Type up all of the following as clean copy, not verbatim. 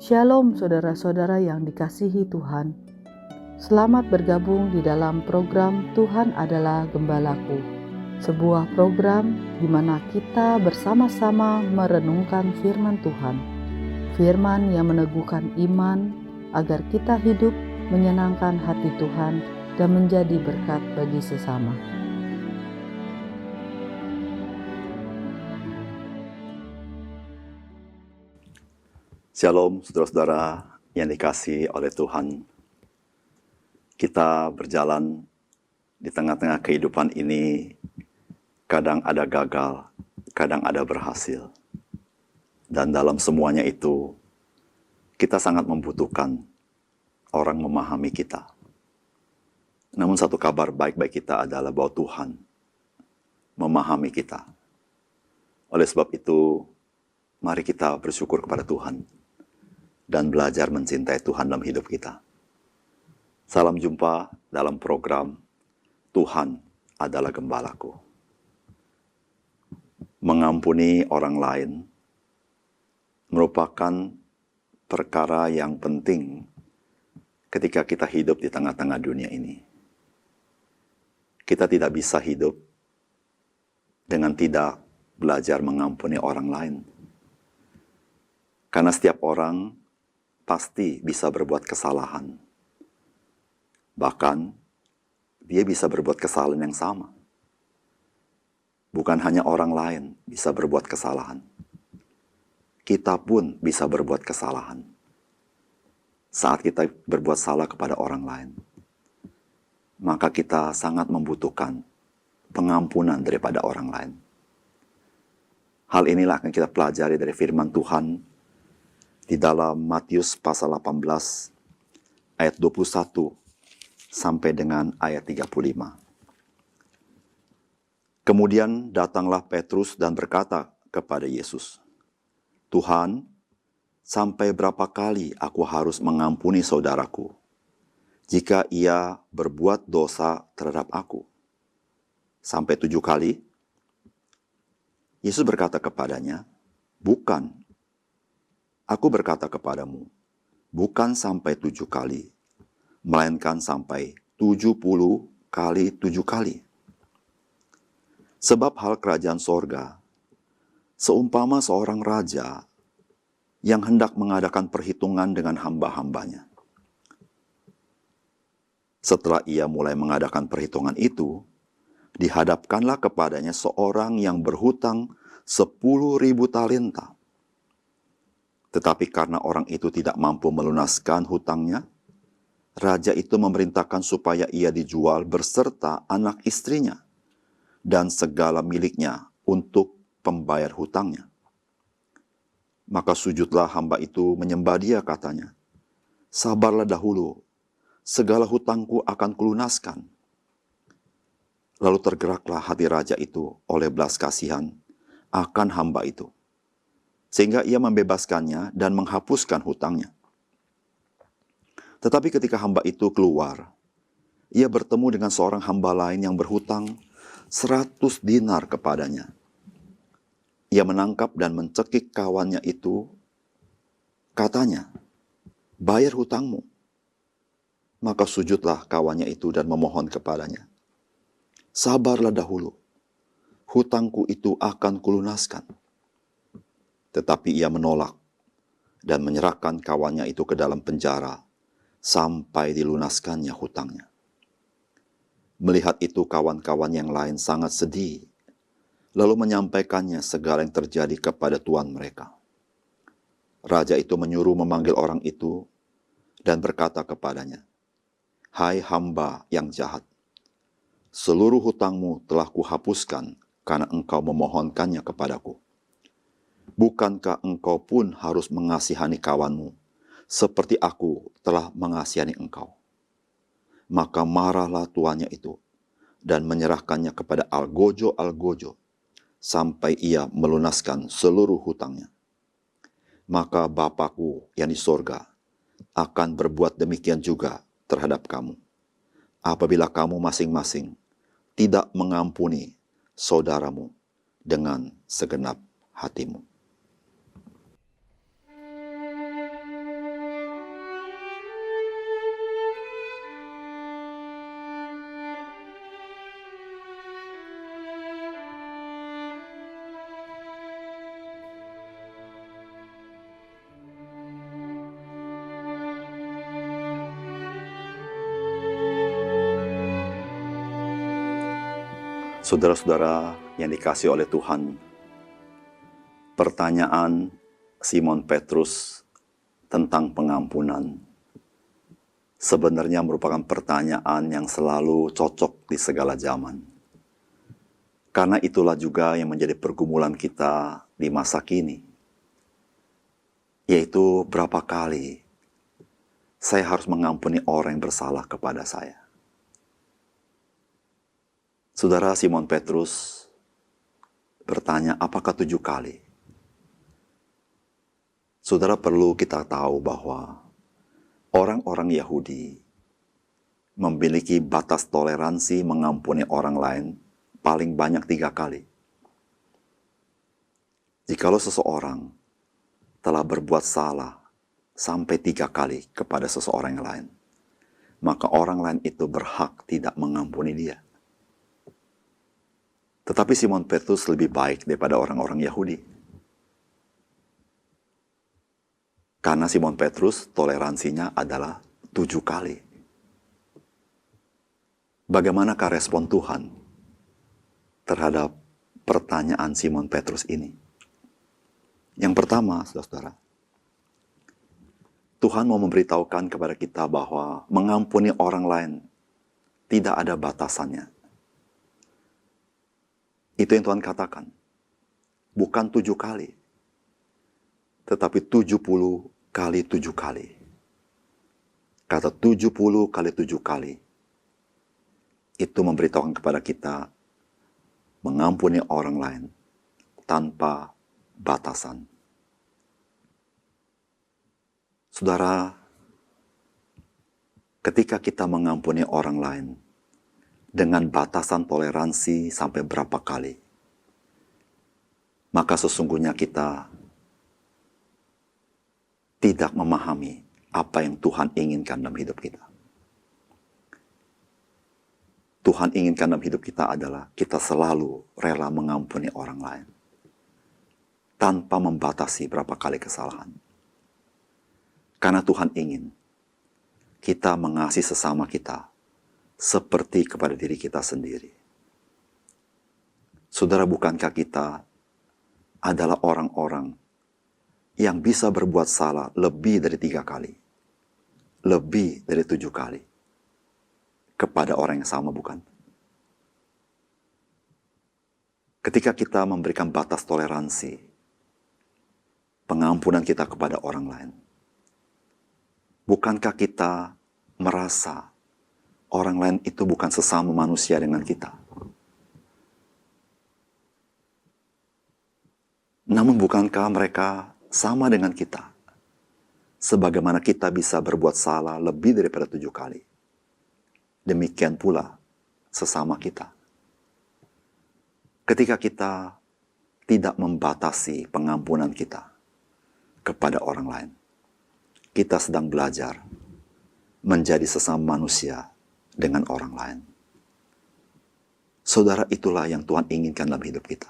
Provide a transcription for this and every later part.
Shalom saudara-saudara yang dikasihi Tuhan. Selamat bergabung di dalam program Tuhan Adalah Gembalaku. Sebuah program di mana kita bersama-sama merenungkan firman Tuhan. Firman yang meneguhkan iman agar kita hidup menyenangkan hati Tuhan dan menjadi berkat bagi sesama. Shalom saudara-saudara yang dikasihi oleh Tuhan. Kita berjalan di tengah-tengah kehidupan ini, kadang ada gagal, kadang ada berhasil. Dan dalam semuanya itu, kita sangat membutuhkan orang memahami kita. Namun satu kabar baik bagi kita adalah bahwa Tuhan memahami kita. Oleh sebab itu, mari kita bersyukur kepada Tuhan dan belajar mencintai Tuhan dalam hidup kita. Salam jumpa dalam program Tuhan Adalah Gembalaku. Mengampuni orang lain merupakan perkara yang penting ketika kita hidup di tengah-tengah dunia ini. Kita tidak bisa hidup dengan tidak belajar mengampuni orang lain. Karena setiap orang pasti bisa berbuat kesalahan. Bahkan, dia bisa berbuat kesalahan yang sama. Bukan hanya orang lain bisa berbuat kesalahan. Kita pun bisa berbuat kesalahan. Saat kita berbuat salah kepada orang lain, maka kita sangat membutuhkan pengampunan daripada orang lain. Hal inilah yang kita pelajari dari firman Tuhan di dalam Matius pasal 18 ayat 21 sampai dengan ayat 35. Kemudian datanglah Petrus dan berkata kepada Yesus, "Tuhan, sampai berapa kali aku harus mengampuni saudaraku jika ia berbuat dosa terhadap aku? Sampai 7 kali?" Yesus berkata kepadanya, "Bukan. Aku berkata kepadamu, bukan sampai 7 kali, melainkan sampai 70 kali 7 kali. Sebab hal kerajaan sorga, seumpama seorang raja yang hendak mengadakan perhitungan dengan hamba-hambanya. Setelah ia mulai mengadakan perhitungan itu, dihadapkanlah kepadanya seorang yang berhutang 10.000 talenta. Tetapi karena orang itu tidak mampu melunaskan hutangnya, raja itu memerintahkan supaya ia dijual berserta anak istrinya dan segala miliknya untuk pembayar hutangnya. Maka sujudlah hamba itu menyembah dia, katanya, 'Sabarlah dahulu, segala hutangku akan kulunaskan.' Lalu tergeraklah hati raja itu oleh belas kasihan akan hamba itu, sehingga ia membebaskannya dan menghapuskan hutangnya. Tetapi ketika hamba itu keluar, ia bertemu dengan seorang hamba lain yang berhutang 100 dinar kepadanya. Ia menangkap dan mencekik kawannya itu, katanya, 'Bayar hutangmu.' Maka sujudlah kawannya itu dan memohon kepadanya, 'Sabarlah dahulu, hutangku itu akan kulunaskan.' Tetapi ia menolak dan menyerahkan kawannya itu ke dalam penjara sampai dilunaskannya hutangnya. Melihat itu kawan-kawan yang lain sangat sedih, lalu menyampaikannya segala yang terjadi kepada tuan mereka. Raja itu menyuruh memanggil orang itu dan berkata kepadanya, 'Hai hamba yang jahat, seluruh hutangmu telah kuhapuskan karena engkau memohonkannya kepadaku. Bukankah engkau pun harus mengasihani kawanmu, seperti aku telah mengasihani engkau?' Maka marahlah tuannya itu, dan menyerahkannya kepada algojo-algojo, sampai ia melunaskan seluruh hutangnya. Maka Bapakku yang di sorga akan berbuat demikian juga terhadap kamu, apabila kamu masing-masing tidak mengampuni saudaramu dengan segenap hatimu." Saudara-saudara yang dikasihi oleh Tuhan, pertanyaan Simon Petrus tentang pengampunan sebenarnya merupakan pertanyaan yang selalu cocok di segala zaman. Karena itulah juga yang menjadi pergumulan kita di masa kini, yaitu berapa kali saya harus mengampuni orang yang bersalah kepada saya. Saudara, Simon Petrus bertanya, apakah 7 kali? Saudara, perlu kita tahu bahwa orang-orang Yahudi memiliki batas toleransi mengampuni orang lain paling banyak 3 kali. Jikalau seseorang telah berbuat salah sampai 3 kali kepada seseorang yang lain, maka orang lain itu berhak tidak mengampuni dia. Tetapi Simon Petrus lebih baik daripada orang-orang Yahudi. Karena Simon Petrus toleransinya adalah 7 kali. Bagaimanakah respon Tuhan terhadap pertanyaan Simon Petrus ini? Yang pertama, saudara-saudara, Tuhan mau memberitahukan kepada kita bahwa mengampuni orang lain tidak ada batasannya. Itu yang Tuhan katakan. Bukan 7 kali, tetapi 70 kali 7 kali. Kata 70 kali 7 kali, itu memberitahukan kepada kita mengampuni orang lain tanpa batasan. Saudara, ketika kita mengampuni orang lain dengan batasan toleransi sampai berapa kali, maka sesungguhnya kita tidak memahami apa yang Tuhan inginkan dalam hidup kita. Tuhan inginkan dalam hidup kita adalah kita selalu rela mengampuni orang lain tanpa membatasi berapa kali kesalahan. Karena Tuhan ingin kita mengasihi sesama kita seperti kepada diri kita sendiri. Saudara, bukankah kita adalah orang-orang yang bisa berbuat salah lebih dari 3 kali, lebih dari 7 kali kepada orang yang sama, bukan? Ketika kita memberikan batas toleransi pengampunan kita kepada orang lain, bukankah kita merasa orang lain itu bukan sesama manusia dengan kita? Namun bukankah mereka sama dengan kita? Sebagaimana kita bisa berbuat salah lebih daripada 7 kali. Demikian pula sesama kita. Ketika kita tidak membatasi pengampunan kita kepada orang lain, kita sedang belajar menjadi sesama manusia dengan orang lain. Saudara, itulah yang Tuhan inginkan dalam hidup kita.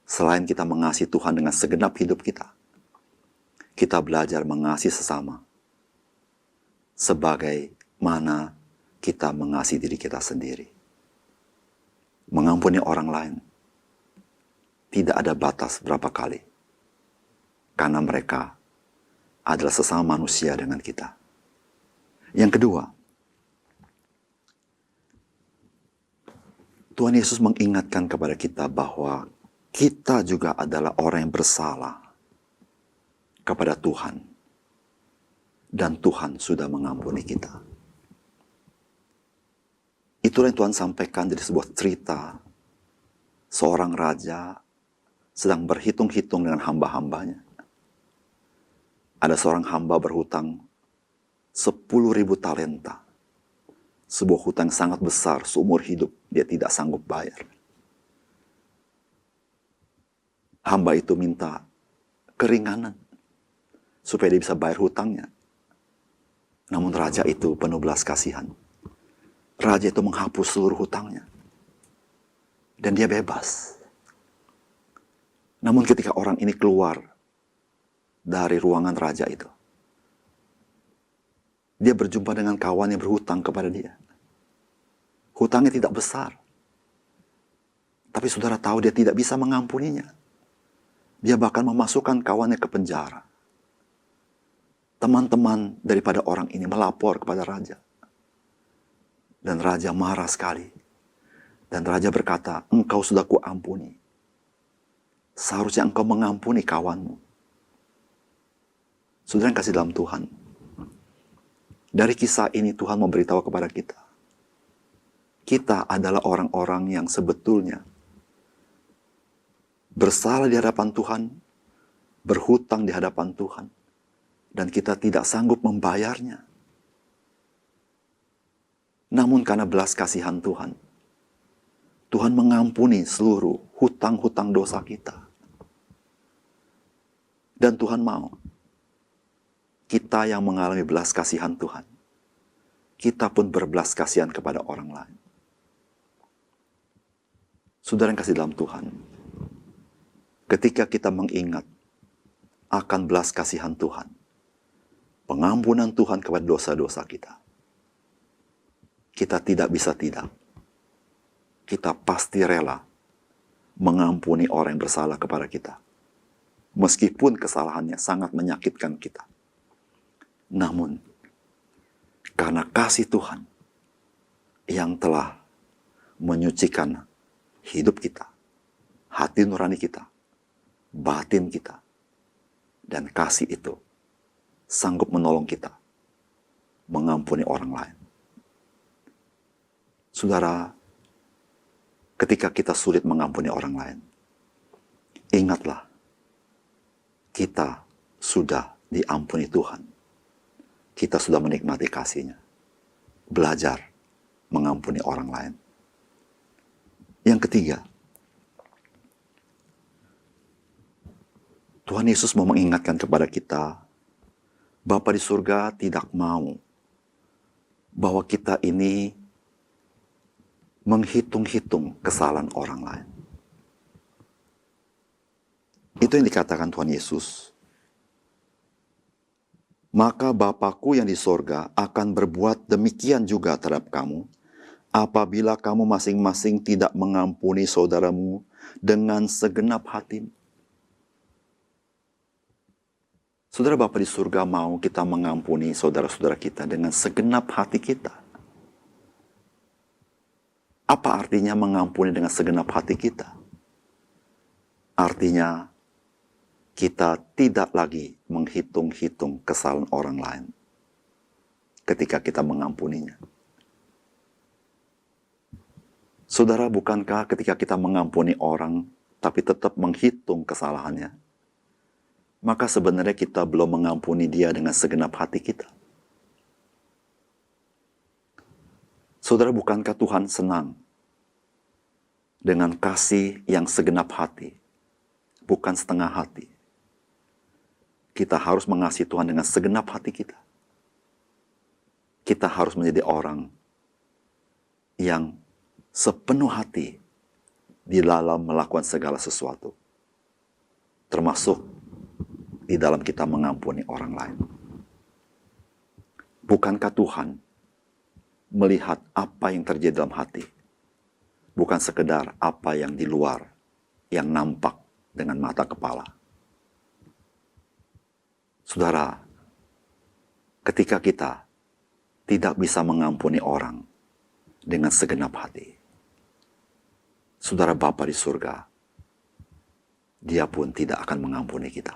Selain kita mengasihi Tuhan dengan segenap hidup kita, kita belajar mengasihi sesama sebagaimana kita mengasihi diri kita sendiri. Mengampuni orang lain tidak ada batas berapa kali, karena mereka adalah sesama manusia dengan kita. Yang kedua, Tuhan Yesus mengingatkan kepada kita bahwa kita juga adalah orang yang bersalah kepada Tuhan. Dan Tuhan sudah mengampuni kita. Itulah yang Tuhan sampaikan dari sebuah cerita. Seorang raja sedang berhitung-hitung dengan hamba-hambanya. Ada seorang hamba berhutang 10.000 talenta. Sebuah hutang sangat besar, seumur hidup dia tidak sanggup bayar. Hamba itu minta keringanan supaya dia bisa bayar hutangnya. Namun raja itu penuh belas kasihan. Raja itu menghapus seluruh hutangnya. Dan dia bebas. Namun ketika orang ini keluar dari ruangan raja itu, dia berjumpa dengan kawan yang berhutang kepada dia. Hutangnya tidak besar. Tapi saudara tahu dia tidak bisa mengampuninya. Dia bahkan memasukkan kawannya ke penjara. Teman-teman daripada orang ini melapor kepada raja. Dan raja marah sekali. Dan raja berkata, engkau sudah kuampuni. Seharusnya engkau mengampuni kawanmu. Saudara yang kasih dalam Tuhan. Dari kisah ini Tuhan memberitahu kepada kita. Kita adalah orang-orang yang sebetulnya bersalah di hadapan Tuhan, berhutang di hadapan Tuhan, dan kita tidak sanggup membayarnya. Namun karena belas kasihan Tuhan, Tuhan mengampuni seluruh hutang-hutang dosa kita. Dan Tuhan mau kita yang mengalami belas kasihan Tuhan, kita pun berbelas kasihan kepada orang lain. Saudara yang kasih dalam Tuhan, ketika kita mengingat akan belas kasihan Tuhan, pengampunan Tuhan kepada dosa-dosa kita, kita tidak bisa tidak. Kita pasti rela mengampuni orang yang bersalah kepada kita. Meskipun kesalahannya sangat menyakitkan kita. Namun, karena kasih Tuhan yang telah menyucikan hidup kita, hati nurani kita, batin kita, dan kasih itu sanggup menolong kita mengampuni orang lain. Saudara, ketika kita sulit mengampuni orang lain, ingatlah, kita sudah diampuni Tuhan. Kita sudah menikmati kasih-Nya. Belajar mengampuni orang lain. Yang ketiga, Tuhan Yesus mau mengingatkan kepada kita, Bapa di surga tidak mau bahwa kita ini menghitung-hitung kesalahan orang lain. Itu yang dikatakan Tuhan Yesus. Maka Bapa-Ku yang di sorga akan berbuat demikian juga terhadap kamu, apabila kamu masing-masing tidak mengampuni saudaramu dengan segenap hatimu. Saudara Bapa di surga mau kita mengampuni saudara-saudara kita dengan segenap hati kita. Apa artinya mengampuni dengan segenap hati kita? Artinya, kita tidak lagi menghitung-hitung kesalahan orang lain ketika kita mengampuninya. Saudara, bukankah ketika kita mengampuni orang, tapi tetap menghitung kesalahannya, maka sebenarnya kita belum mengampuni dia dengan segenap hati kita? Saudara, bukankah Tuhan senang dengan kasih yang segenap hati, bukan setengah hati? Kita harus mengasihi Tuhan dengan segenap hati kita. Kita harus menjadi orang yang sepenuh hati di dalam melakukan segala sesuatu, termasuk di dalam kita mengampuni orang lain. Bukankah Tuhan melihat apa yang terjadi dalam hati, bukan sekedar apa yang di luar, yang nampak dengan mata kepala? Saudara, ketika kita tidak bisa mengampuni orang dengan segenap hati, saudara Bapa di surga, Dia pun tidak akan mengampuni kita.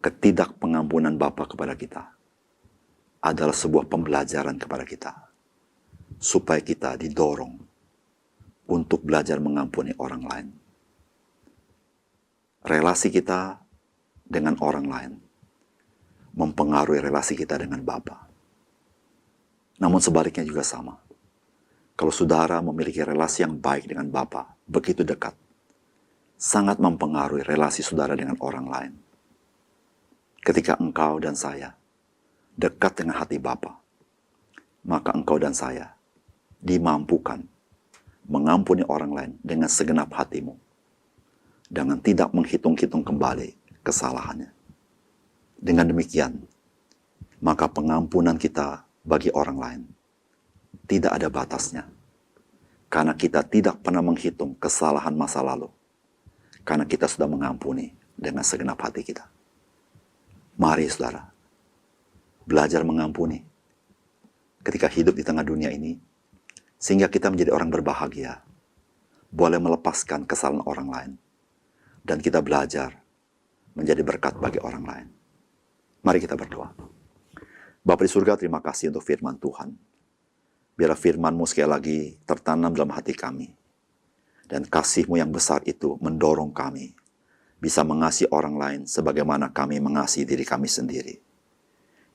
Ketidakpengampunan Bapa kepada kita adalah sebuah pembelajaran kepada kita, supaya kita didorong untuk belajar mengampuni orang lain. Relasi kita dengan orang lain mempengaruhi relasi kita dengan Bapa. Namun sebaliknya juga sama. Kalau saudara memiliki relasi yang baik dengan Bapa, begitu dekat, sangat mempengaruhi relasi saudara dengan orang lain. Ketika engkau dan saya dekat dengan hati Bapa, maka engkau dan saya dimampukan mengampuni orang lain dengan segenap hatimu, dengan tidak menghitung-hitung kembali kesalahannya. Dengan demikian, maka pengampunan kita bagi orang lain tidak ada batasnya. Karena kita tidak pernah menghitung kesalahan masa lalu. Karena kita sudah mengampuni dengan segenap hati kita. Mari saudara, belajar mengampuni ketika hidup di tengah dunia ini, sehingga kita menjadi orang berbahagia, boleh melepaskan kesalahan orang lain, dan kita belajar menjadi berkat bagi orang lain. Mari kita berdoa. Bapa di surga, terima kasih untuk firman Tuhan. Biarlah firman-Mu sekali lagi tertanam dalam hati kami. Dan kasih-Mu yang besar itu mendorong kami bisa mengasihi orang lain sebagaimana kami mengasihi diri kami sendiri.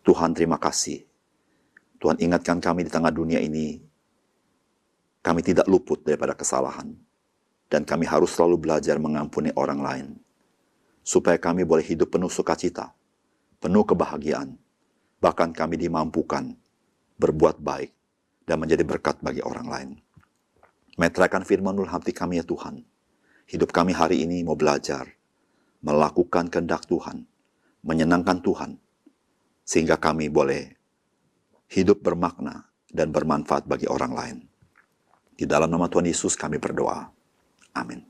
Tuhan, terima kasih. Tuhan, ingatkan kami di tengah dunia ini, kami tidak luput daripada kesalahan. Dan kami harus selalu belajar mengampuni orang lain. Supaya kami boleh hidup penuh sukacita, penuh kebahagiaan. Bahkan kami dimampukan berbuat baik dan menjadi berkat bagi orang lain. Meteraikan firman-Mu dalam hati kami ya Tuhan. Hidup kami hari ini mau belajar, melakukan kehendak Tuhan, menyenangkan Tuhan, sehingga kami boleh hidup bermakna dan bermanfaat bagi orang lain. Di dalam nama Tuhan Yesus kami berdoa. Amin.